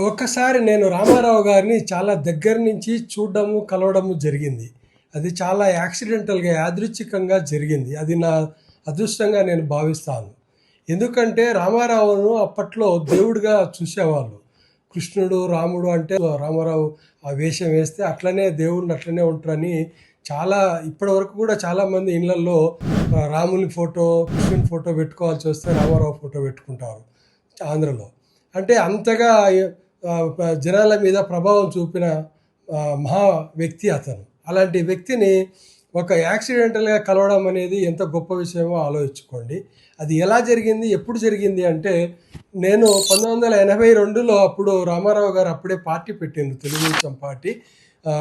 ఒక్కసారి నేను రామారావు గారిని చాలా దగ్గర నుంచి చూడడము, కలవడము జరిగింది. అది చాలా యాక్సిడెంటల్‌గా, యాదృచ్ఛికంగా జరిగింది. అది నా అదృష్టంగా నేను భావిస్తాను. ఎందుకంటే రామారావును అప్పట్లో దేవుడిగా చూసేవాళ్ళు. కృష్ణుడు, రాముడు అంటే రామారావు ఆ వేషం వేస్తే అట్లనే దేవుడిని అట్లనే ఉంటారని చాలా ఇప్పటివరకు కూడా చాలామంది ఇళ్లల్లో రాముని ఫోటో, కృష్ణుని ఫోటో పెట్టుకోవాల్సి వస్తే రామారావు ఫోటో పెట్టుకుంటారు ఆంధ్రలో. అంటే అంతగా జనాల మీద ప్రభావం చూపిన మహా వ్యక్తి అతను. అలాంటి వ్యక్తిని ఒక యాక్సిడెంటల్గా కలవడం అనేది ఎంత గొప్ప విషయమో ఆలోచించుకోండి. అది ఎలా జరిగింది, ఎప్పుడు జరిగింది అంటే, నేను 1982లో అప్పుడు రామారావు గారు అప్పుడే పార్టీ పెట్టిండు, తెలుగుదేశం పార్టీ.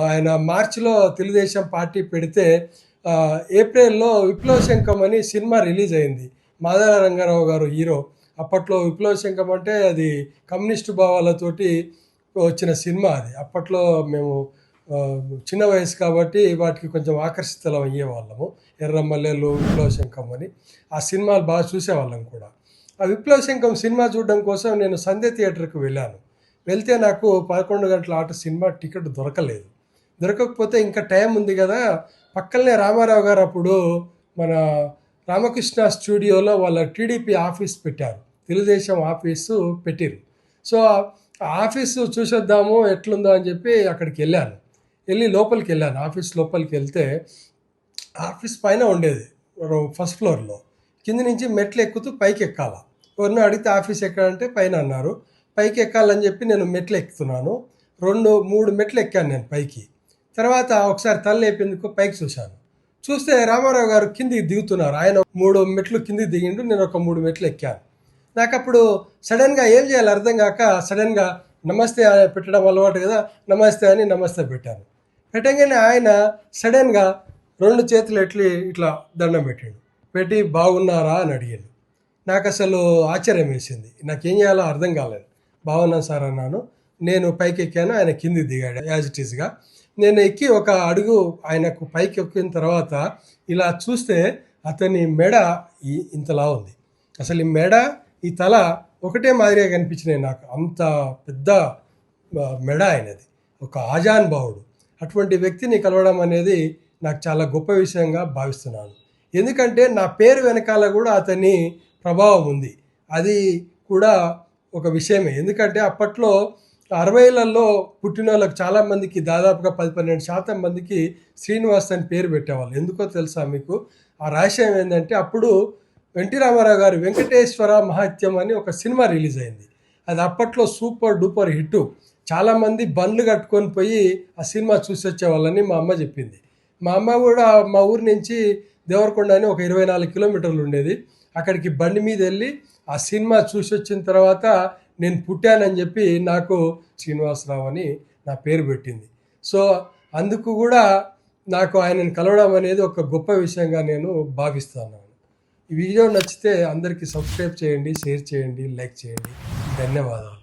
ఆయన మార్చిలో తెలుగుదేశం పార్టీ పెడితే ఏప్రిల్లో విప్లవ శంఖం అని సినిమా రిలీజ్ అయింది. మాధవ రంగారావు గారు హీరో. అప్పట్లో విప్లవ శంఖం అంటే అది కమ్యూనిస్టు భావాలతోటి వచ్చిన సినిమా. అది అప్పట్లో మేము చిన్న వయసు కాబట్టి వాటికి కొంచెం ఆకర్షితులం అయ్యేవాళ్ళము. ఎర్రమల్లెలు, విప్లవ శంఖం అని ఆ సినిమాలు బాగా చూసేవాళ్ళం కూడా. ఆ విప్లవ శంఖం సినిమా చూడడం కోసం నేను సంధ్య థియేటర్కి వెళ్ళాను. వెళ్తే నాకు 11 గంటల ఆట సినిమా టికెట్ దొరకలేదు. దొరకకపోతే ఇంకా టైం ఉంది కదా, పక్కనే రామారావు గారు అప్పుడు మన రామకృష్ణ స్టూడియోలో వాళ్ళ టీడీపీ ఆఫీస్ పెట్టారు, తెలుగుదేశం ఆఫీసు పెట్టిరు. సో ఆ ఆఫీసు చూసేద్దాము ఎట్లుందో అని చెప్పి అక్కడికి వెళ్ళి లోపలికి వెళ్ళాను. ఆఫీస్ లోపలికి వెళ్తే ఆఫీస్ పైన ఉండేది, ఫస్ట్ ఫ్లోర్లో. కింది నుంచి మెట్లు ఎక్కుతూ పైకి ఎక్కాల. ఎవరినో అడిగితే ఆఫీస్ ఎక్కడంటే పైన అన్నారు. పైకి ఎక్కాలని చెప్పి నేను మెట్లు ఎక్కుతున్నాను. 2-3 మెట్లు ఎక్కాను నేను పైకి. తర్వాత ఒకసారి తల లేపేందుకు పైకి చూస్తే రామారావు గారు కిందికి దిగుతున్నారు. ఆయన 3 మెట్లు కిందికి దిగిండు, నేను ఒక 3 మెట్లు ఎక్కాను. నాకు అప్పుడు సడన్గా ఏం చేయాలి అర్థం కాక సడన్గా నమస్తే పెట్టడం అలవాటు కదా, నమస్తే అని నమస్తే పెట్టాను. పెట్టగానే ఆయన సడన్గా 2 చేతులు ఇట్లా దండం పెట్టి బాగున్నారా అని అడిగాను. నాకు అసలు ఆశ్చర్యం వేసింది. నాకేం చేయాలో అర్థం కాలేదు. బాగున్నాను సార్ అన్నాను. నేను పైకి ఎక్కాను, ఆయన కిందికి దిగాడు యాజ్ ఇట్ ఈస్గా. నేను ఎక్కి ఒక అడుగు ఆయనకు పైకి ఎక్కిన తర్వాత ఇలా చూస్తే అతని మెడ ఇంతలా ఉంది. అసలు ఈ మెడ, ఈ తల ఒకటే మాదిరిగా కనిపించినాయి నాకు. అంత పెద్ద మెడ ఆయనది, ఒక ఆజాన్ భావుడు. అటువంటి వ్యక్తిని కలవడం అనేది నాకు చాలా గొప్ప విషయంగా భావిస్తున్నాను. ఎందుకంటే నా పేరు వెనకాల కూడా అతని ప్రభావం ఉంది. అది కూడా ఒక విషయమే. ఎందుకంటే అప్పట్లో 60లలో పుట్టిన వాళ్ళకి చాలామందికి, దాదాపుగా 10-12% మందికి శ్రీనివాస్ అని పేరు పెట్టేవాళ్ళు. ఎందుకో తెలుసా మీకు? ఆ రహస్యం ఏంటంటే, అప్పుడు ఎన్టీ రామారావు గారు వెంకటేశ్వర మహాత్యం అని ఒక సినిమా రిలీజ్ అయింది. అది అప్పట్లో సూపర్ డూపర్ హిట్. చాలామంది బండ్లు కట్టుకొని పోయి ఆ సినిమా చూసి వచ్చేవాళ్ళని మా అమ్మ చెప్పింది. మా అమ్మ కూడా మా ఊరి నుంచి దేవరకొండ అని ఒక 24 కిలోమీటర్లు ఉండేది. అక్కడికి బండి మీద వెళ్ళి ఆ సినిమా చూసి వచ్చిన తర్వాత నేను పుట్టానని చెప్పి నాకు శ్రీనివాసరావు అని నా పేరు పెట్టింది. సో అందుకు కూడా నాకు ఆయనను కలవడం అనేది ఒక గొప్ప విషయంగా నేను భావిస్తున్నాను. ఈ వీడియో నచ్చితే అందరికీ సబ్స్క్రైబ్ చేయండి, షేర్ చేయండి, లైక్ చేయండి. ధన్యవాదాలు.